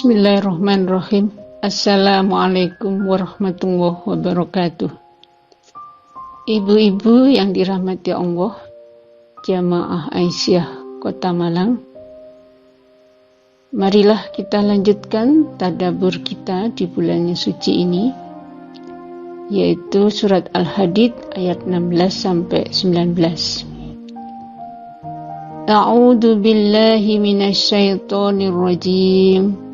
Bismillahirrahmanirrahim. Assalamualaikum warahmatullahi wabarakatuh. Ibu-ibu yang dirahmati Allah, Jamaah Aisyah Kota Malang, marilah kita lanjutkan tadabbur kita di bulan suci ini, yaitu surat Al-Hadid ayat 16 sampai 19. A'udzu billahi minasyaitonir rajim.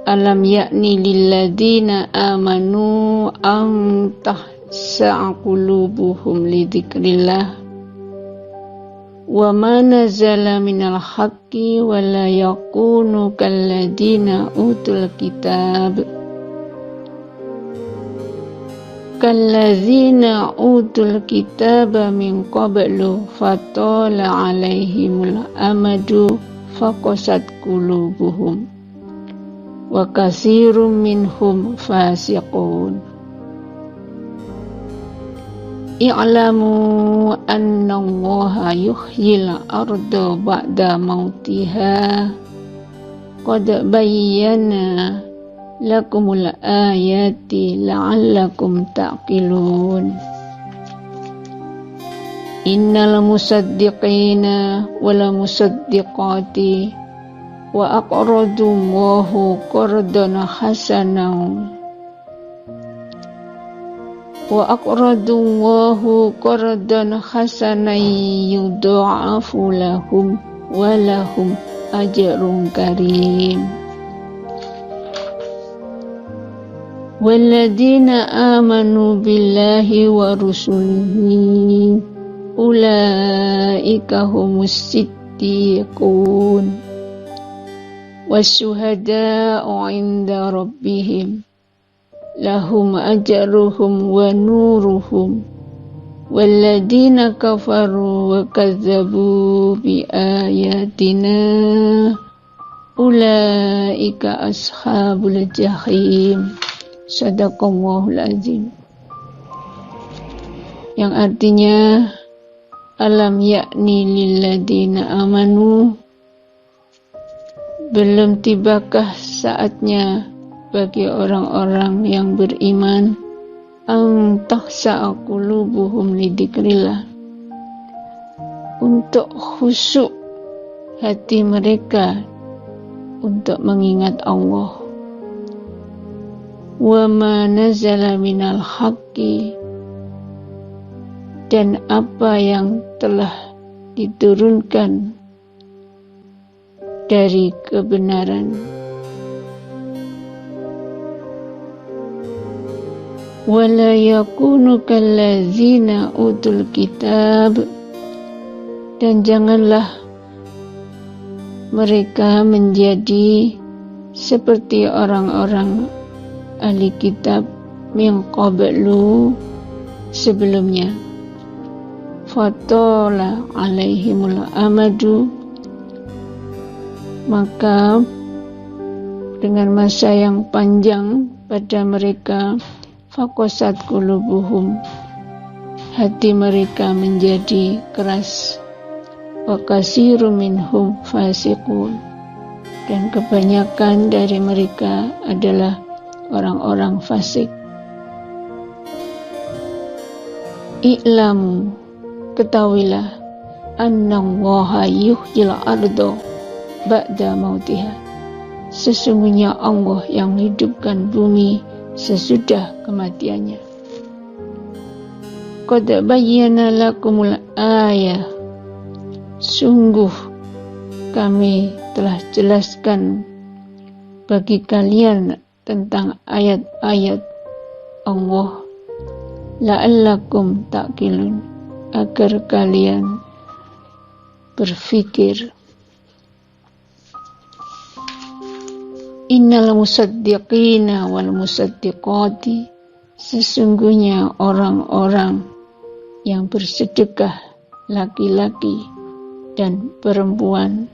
Alam ya'ni lilladzina amanu an tahsa'a qulubuhum lidzikrillah wa ma nazala minal haqqi wa la yakunu kalladzina utul kitaba min qablu fatala alaihimul amadu faqasat qulubuhum wa katsirum minhum fasiqun. I'lamu annallaha yuhyil arda ba'da mautiha qad bayyana lakumul ayati la'allakum ta'qilun. Innal musaddiqina wal musaddiqati wa aqradullaha qardan hasanan yudha'afu lahum wa lahum ajrun karim. Walladzina amanu billahi wa rusulihi ulaika humus siddiqun wasyuhada'u 'inda rabbihim lahum ajruhum wa nuruhum walladzina kafaru wa kazzabu bi ayatina ulaika ashabul jahim. Shadaqallahul azim. Yang artinya, alam yakni lilladzina amanu, belum tibakah saatnya bagi orang-orang yang beriman an tahsa'a qulubuhum lidzikrillah, untuk khusyuk hati mereka untuk mengingat Allah, wa ma nazala minal haqqi, dan apa yang telah diturunkan dari kebenaran, wala yakunu kallazina utul kitab, dan janganlah mereka menjadi seperti orang-orang ahli kitab min qablu, sebelumnya, fatala alaihimul amadu, maka dengan masa yang panjang pada mereka, faqasat qulubuhum, hati mereka menjadi keras, wa katsirum minhum fasiqun, dan kebanyakan dari mereka adalah orang-orang fasik. I'lamu, ketahuilah, annallaha yuhyil arda ba'da mautiha, sesungguhnya Allah yang menghidupkan bumi sesudah kematiannya. Qad bayyana lakumul ayah, sungguh kami telah jelaskan bagi kalian tentang ayat-ayat Allah, la'allakum ta'qilun, agar kalian berfikir. Innal musaddiqina wal musaddiqati, sesungguhnya orang-orang yang bersedekah, laki-laki dan perempuan,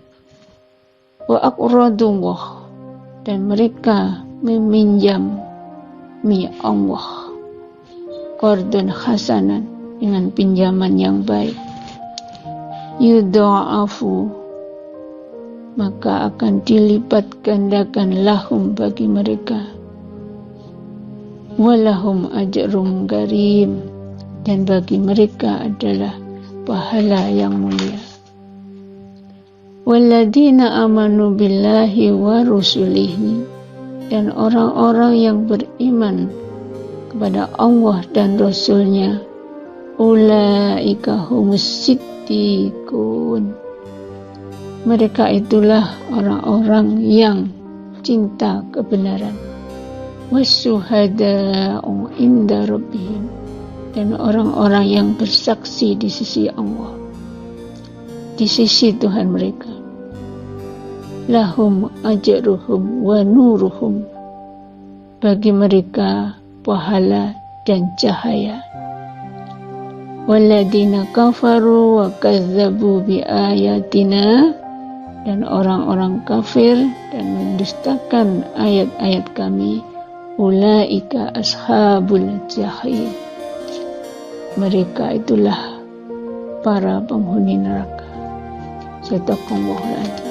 wa aqradullah, dan mereka meminjami Allah, qardun hasanan, dengan pinjaman yang baik, yudha'afu, maka akan dilipat gandakan lahum bagi mereka. Walahum ajrum karim, dan bagi mereka adalah pahala yang mulia. Walladzina amanu billahi wa rusulihi, dan orang-orang yang beriman kepada Allah dan Rasulnya, ulaika humus siddiqun, mereka itulah orang-orang yang cinta kebenaran. Wasyuhada'u inda rabbihim, dan orang-orang yang bersaksi di sisi Allah, di sisi Tuhan mereka. Lahum ajruhum wa nuruhum, bagi mereka pahala dan cahaya. Walladzina kafaru wa kazzabu bi ayatina, dan orang-orang kafir dan mendustakan ayat-ayat kami, ulaika ashabul jahim, mereka itulah para penghuni neraka. Sadaqallahul adzim.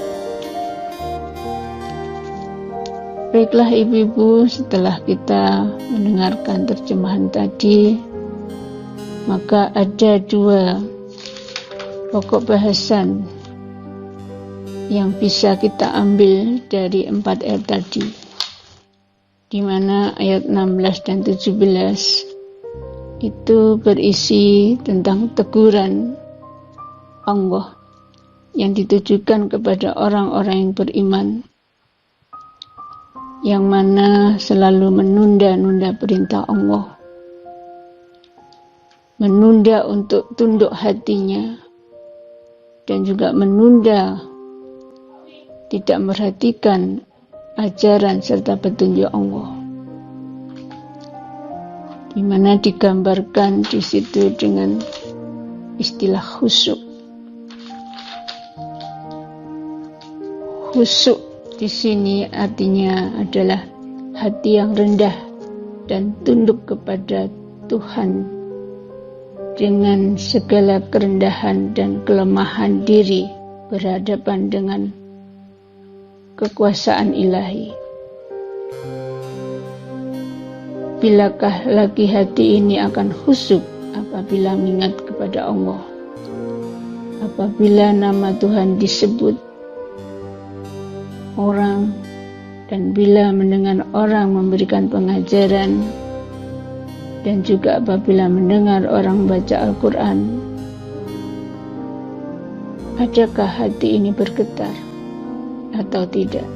Baiklah ibu-ibu, setelah kita mendengarkan terjemahan tadi, maka ada dua pokok bahasan yang bisa kita ambil dari 4 ayat tadi, di mana ayat 16 dan 17 itu berisi tentang teguran Allah yang ditujukan kepada orang-orang yang beriman, yang mana selalu menunda-nunda perintah Allah, menunda untuk tunduk hatinya, dan juga menunda tidak memperhatikan ajaran serta petunjuk Allah, di mana digambarkan di situ dengan istilah khusyuk. Khusyuk di sini artinya adalah hati yang rendah dan tunduk kepada Tuhan dengan segala kerendahan dan kelemahan diri berhadapan dengan kekuasaan ilahi. Bilakah lagi hati ini akan khusyuk apabila mengingat kepada Allah, apabila nama Tuhan disebut orang, dan bila mendengar orang memberikan pengajaran, dan juga apabila mendengar orang baca Al-Quran, adakah hati ini bergetar atau tidak?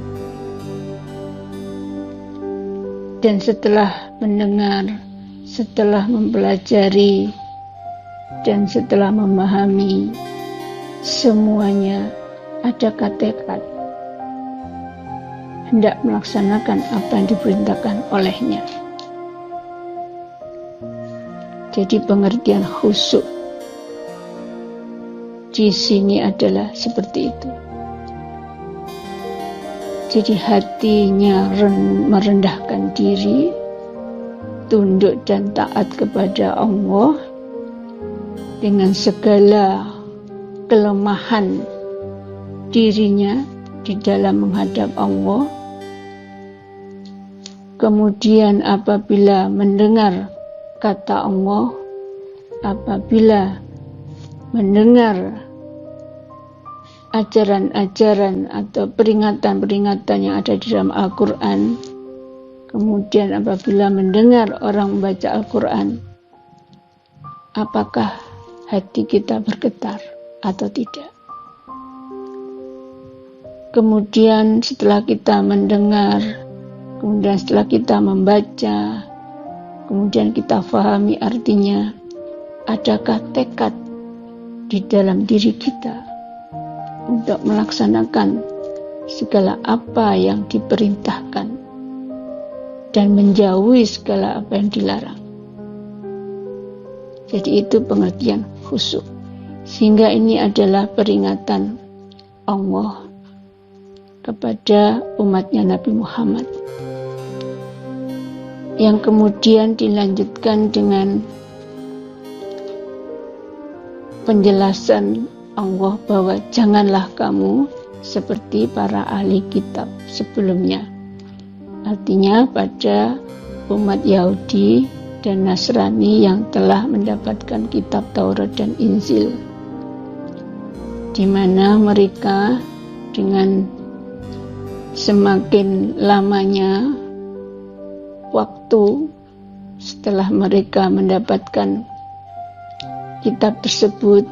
Dan setelah mendengar, setelah mempelajari, dan setelah memahami semuanya, adakah tekad hendak melaksanakan apa yang diperintahkan olehnya? Jadi pengertian khusyuk di sini adalah seperti itu. Jadi hatinya merendahkan diri, tunduk dan taat kepada Allah dengan segala kelemahan dirinya di dalam menghadap Allah. Kemudian apabila mendengar kata Allah, apabila mendengar ajaran-ajaran atau peringatan-peringatan yang ada di dalam Al-Quran, kemudian apabila mendengar orang membaca Al-Quran, apakah hati kita bergetar atau tidak? Kemudian setelah kita mendengar, kemudian setelah kita membaca, kemudian kita fahami artinya, adakah tekad di dalam diri kita untuk melaksanakan segala apa yang diperintahkan dan menjauhi segala apa yang dilarang? Jadi itu pengertian khusyuk. Sehingga ini adalah peringatan Allah kepada umatnya Nabi Muhammad, yang kemudian dilanjutkan dengan penjelasan Allah bahwa janganlah kamu seperti para ahli kitab sebelumnya. Artinya pada umat Yahudi dan Nasrani yang telah mendapatkan kitab Taurat dan Injil, di mana mereka dengan semakin lamanya waktu setelah mereka mendapatkan kitab tersebut,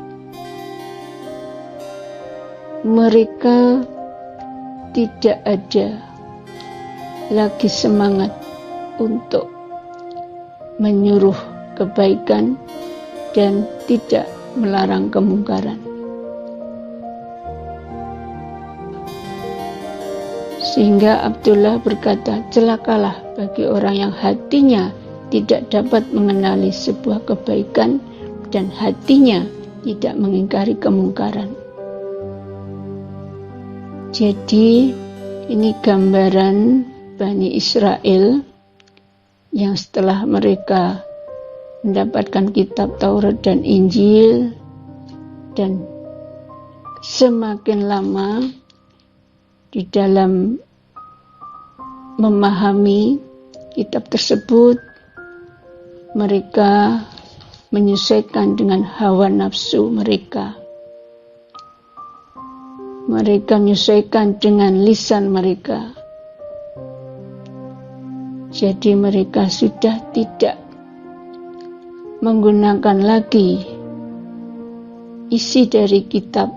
mereka tidak ada lagi semangat untuk menyuruh kebaikan dan tidak melarang kemungkaran. Sehingga Abdullah berkata, celakalah bagi orang yang hatinya tidak dapat mengenali sebuah kebaikan dan hatinya tidak mengingkari kemungkaran. Jadi ini gambaran Bani Israel yang setelah mereka mendapatkan kitab Taurat dan Injil dan semakin lama di dalam memahami kitab tersebut, mereka menyesuaikan dengan hawa nafsu mereka. Mereka menyesuaikan dengan lisan mereka. Jadi mereka sudah tidak menggunakan lagi isi dari kitab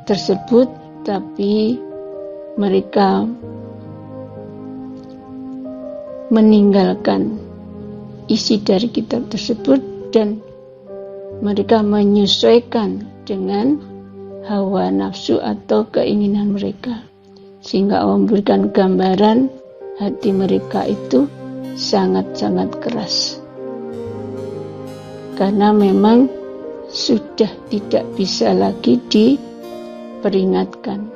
tersebut, tapi mereka meninggalkan isi dari kitab tersebut dan mereka menyesuaikan dengan hawa nafsu atau keinginan mereka, sehingga Allah memberikan gambaran hati mereka itu sangat-sangat keras, karena memang sudah tidak bisa lagi diperingatkan.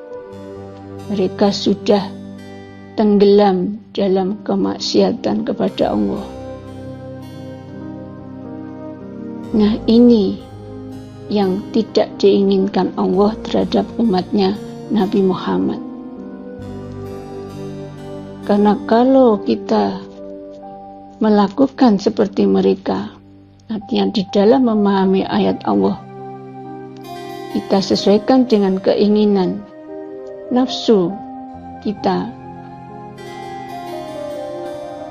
Mereka sudah tenggelam dalam kemaksiatan kepada Allah. Nah, ini yang tidak diinginkan Allah terhadap umatnya Nabi Muhammad. Karena kalau kita melakukan seperti mereka, artinya di dalam memahami ayat Allah, kita sesuaikan dengan keinginan nafsu kita,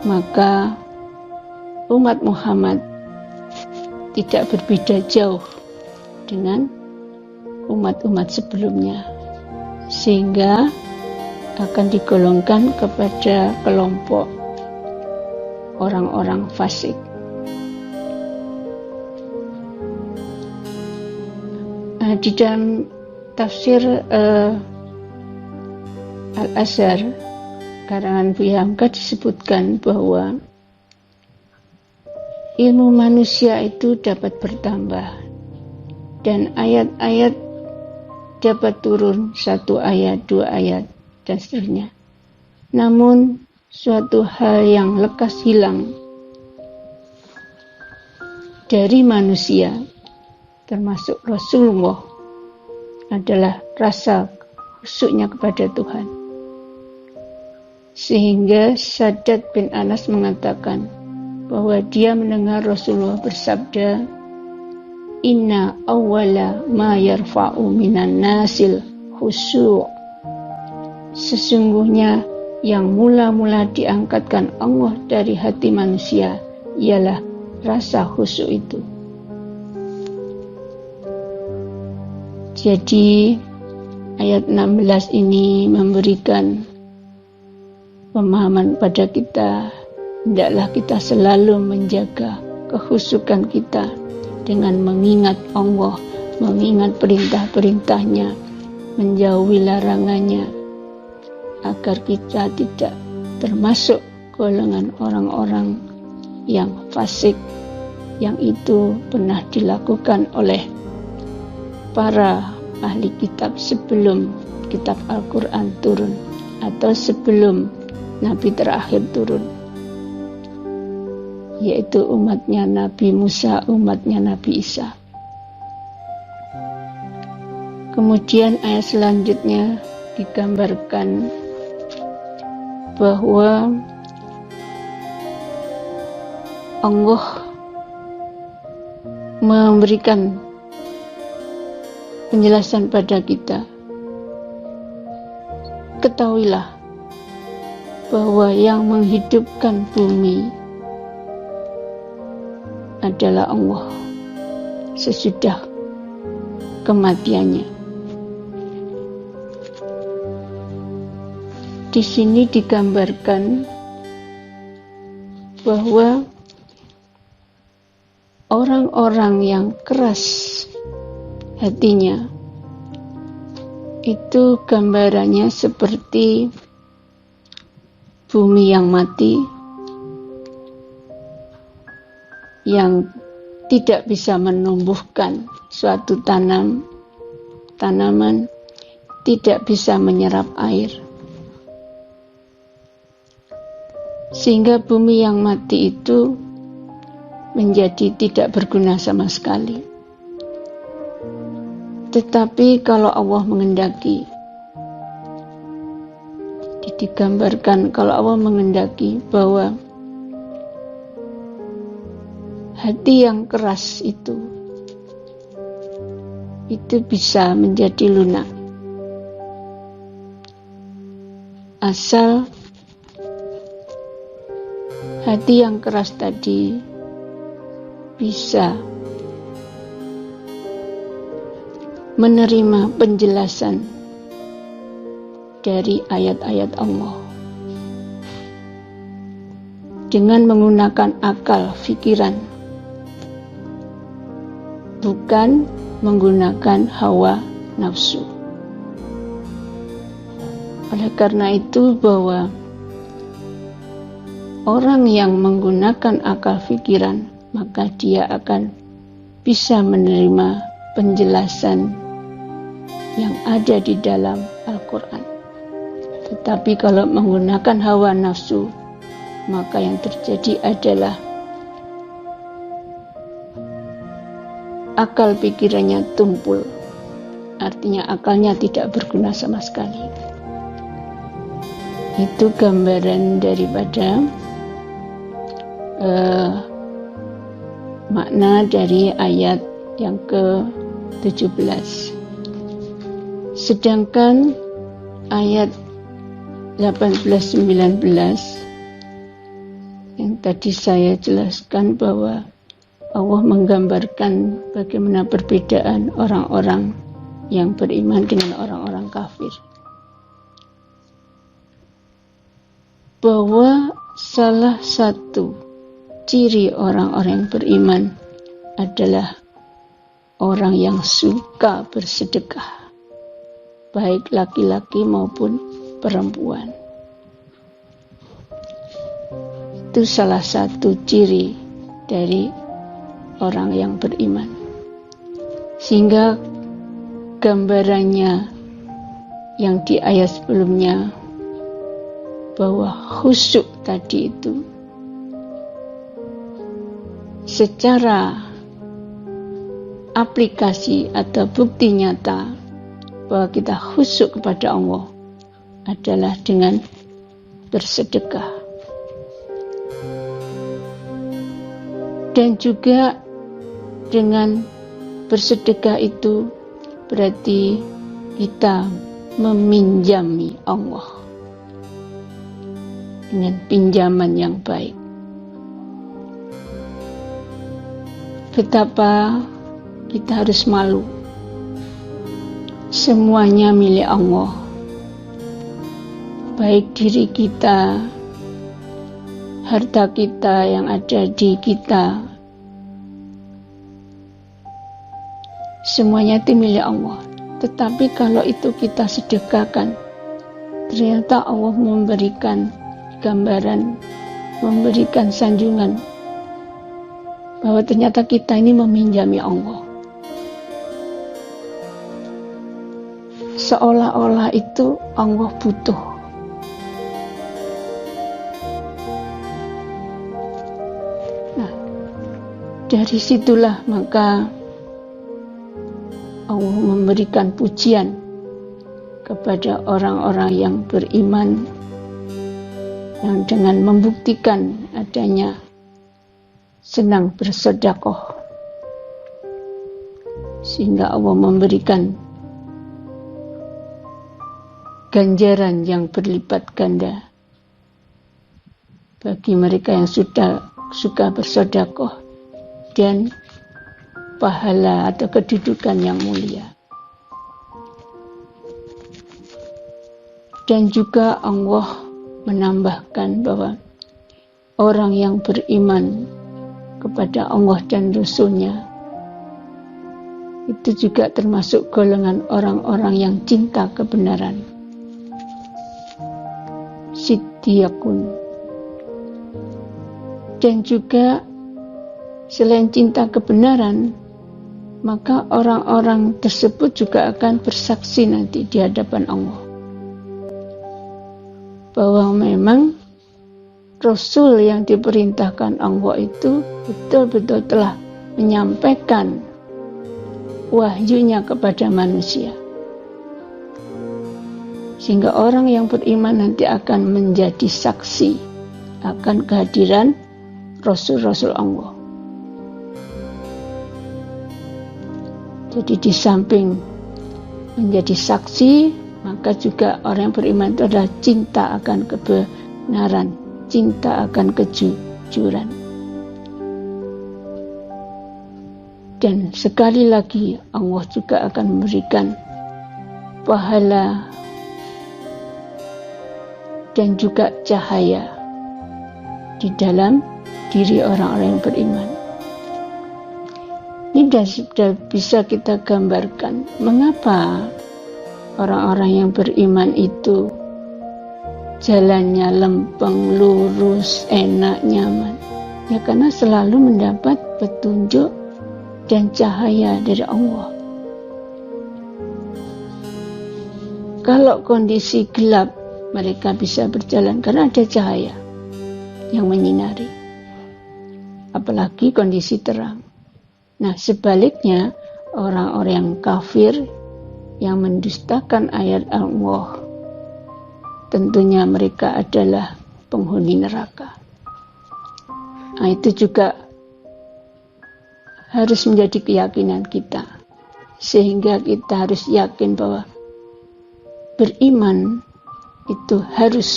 maka umat Muhammad tidak berbeda jauh dengan umat-umat sebelumnya, sehingga akan digolongkan kepada kelompok orang-orang fasik. Di dalam tafsir Al-Azhar karangan Buya Hamka disebutkan bahwa ilmu manusia itu dapat bertambah dan ayat-ayat dapat turun 1 ayat, 2 ayat dan seterusnya. Namun suatu hal yang lekas hilang dari manusia, termasuk Rasulullah, adalah rasa khusyuknya kepada Tuhan. Sehingga Shaddad bin Anas mengatakan bahwa dia mendengar Rasulullah bersabda, "Inna awwala ma yarfa'u minan nasil khusyuk." Sesungguhnya yang mula-mula diangkatkan Allah dari hati manusia ialah rasa khusyuk itu. Jadi ayat 16 ini memberikan pemahaman pada kita, hendaklah kita selalu menjaga kekhusyukan kita dengan mengingat Allah, mengingat perintah-perintahnya, menjauhi larangannya, agar kita tidak termasuk golongan orang-orang yang fasik, yang itu pernah dilakukan oleh para ahli kitab sebelum kitab Al-Quran turun atau sebelum Nabi terakhir turun, yaitu umatnya Nabi Musa, umatnya Nabi Isa. Kemudian ayat selanjutnya digambarkan bahwa Allah memberikan penjelasan pada kita. Ketahuilah bahwa yang menghidupkan bumi adalah Allah sesudah kematiannya. Di sini digambarkan bahwa orang-orang yang keras hatinya itu gambarannya seperti bumi yang mati, yang tidak bisa menumbuhkan suatu tanaman, tidak bisa menyerap air. Sehingga bumi yang mati itu menjadi tidak berguna sama sekali. Tetapi kalau Allah mengendaki, digambarkan kalau Allah mengendaki bahwa hati yang keras itu bisa menjadi lunak. Asal hati yang keras tadi bisa menerima penjelasan dari ayat-ayat Allah dengan menggunakan akal pikiran, bukan menggunakan hawa nafsu. Oleh karena itu bahwa orang yang menggunakan akal pikiran, maka dia akan bisa menerima penjelasan yang ada di dalam Al-Quran. Tetapi kalau menggunakan hawa nafsu, maka yang terjadi adalah akal pikirannya tumpul. Artinya akalnya tidak berguna sama sekali. Itu gambaran daripada makna dari ayat yang ke-17. Sedangkan ayat 18-19 yang tadi saya jelaskan bahwa Allah menggambarkan bagaimana perbedaan orang-orang yang beriman dengan orang-orang kafir. Bahwa salah satu ciri orang-orang yang beriman adalah orang yang suka bersedekah, baik laki-laki maupun perempuan. Itu salah satu ciri dari orang yang beriman. Sehingga gambarannya yang di ayat sebelumnya bahwa khusyuk tadi itu secara aplikasi atau bukti nyata bahwa kita khusyuk kepada Allah adalah dengan bersedekah. Dan juga dengan bersedekah itu berarti kita meminjami Allah dengan pinjaman yang baik. Betapa kita harus malu. Semuanya milik Allah. Baik diri kita, harta kita yang ada di kita, semuanya itu milik Allah. Tetapi kalau itu kita sedekahkan, ternyata Allah memberikan gambaran, memberikan sanjungan bahwa ternyata kita ini meminjami Allah. Seolah-olah itu Allah butuh. Nah, dari situlah maka Allah memberikan pujian kepada orang-orang yang beriman yang dengan membuktikan adanya senang bersedekah, sehingga Allah memberikan ganjaran yang berlipat ganda bagi mereka yang suka bersedekah dan pahala atau kedudukan yang mulia. Dan juga Allah menambahkan bahwa orang yang beriman kepada Allah dan Rasul-Nya itu juga termasuk golongan orang-orang yang cinta kebenaran. Siddiqun. Dan juga selain cinta kebenaran, maka orang-orang tersebut juga akan bersaksi nanti di hadapan Allah bahwa memang Rasul yang diperintahkan Allah itu betul-betul telah menyampaikan wahyunya kepada manusia, sehingga orang yang beriman nanti akan menjadi saksi akan kehadiran Rasul-Rasul Allah. Jadi di samping menjadi saksi, maka juga orang yang beriman itu adalah cinta akan kebenaran, cinta akan kejujuran. Dan sekali lagi Allah juga akan memberikan pahala dan juga cahaya di dalam diri orang-orang yang beriman. Ini sudah bisa kita gambarkan mengapa orang-orang yang beriman itu jalannya lempeng, lurus, enak, nyaman. Ya karena selalu mendapat petunjuk dan cahaya dari Allah. Kalau kondisi gelap, mereka bisa berjalan karena ada cahaya yang menyinari. Apalagi kondisi terang. Nah, sebaliknya orang-orang yang kafir yang mendustakan ayat Allah, tentunya mereka adalah penghuni neraka. Nah, itu juga harus menjadi keyakinan kita, sehingga kita harus yakin bahwa beriman itu harus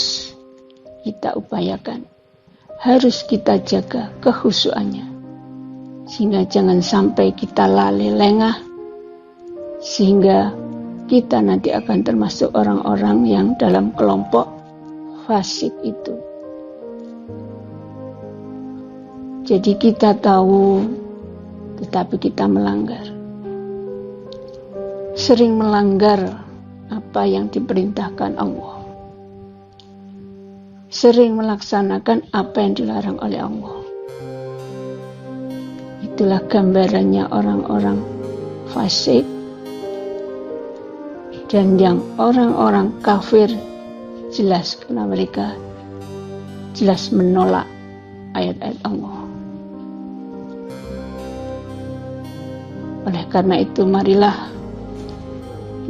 kita upayakan, harus kita jaga kekhusyuannya, sehingga jangan sampai kita lalai lengah, sehingga kita nanti akan termasuk orang-orang yang dalam kelompok fasik itu. Jadi kita tahu, tetapi kita melanggar. Sering melanggar apa yang diperintahkan Allah. Sering melaksanakan apa yang dilarang oleh Allah. Itulah gambarannya orang-orang fasik. Dan yang orang-orang kafir jelas karena mereka jelas menolak ayat-ayat Allah. Oleh karena itu marilah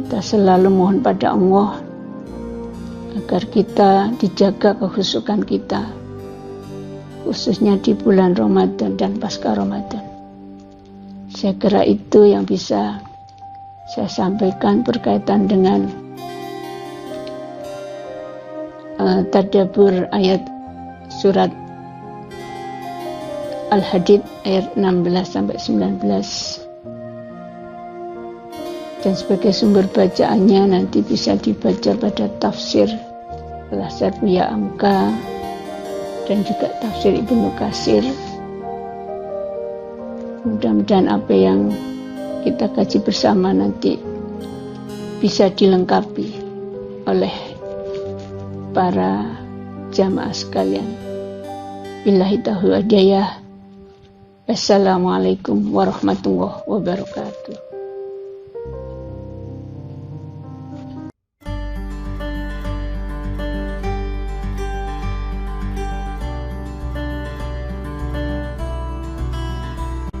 kita selalu mohon pada Allah agar kita dijaga kekhusyukan kita, khususnya di bulan Ramadan dan pasca Ramadan. Saya kira itu yang bisa saya sampaikan berkaitan dengan tadabbur ayat surat Al-Hadid ayat 16-19. Dan sebagai sumber bacaannya nanti bisa dibaca pada tafsir Al-Asar Buya Amka dan juga tafsir Ibnu Katsir. Mudah-mudahan apa yang kita kaji bersama nanti bisa dilengkapi oleh para jamaah sekalian. Billahi taufiq wal hidayah. Assalamualaikum warahmatullahi wabarakatuh.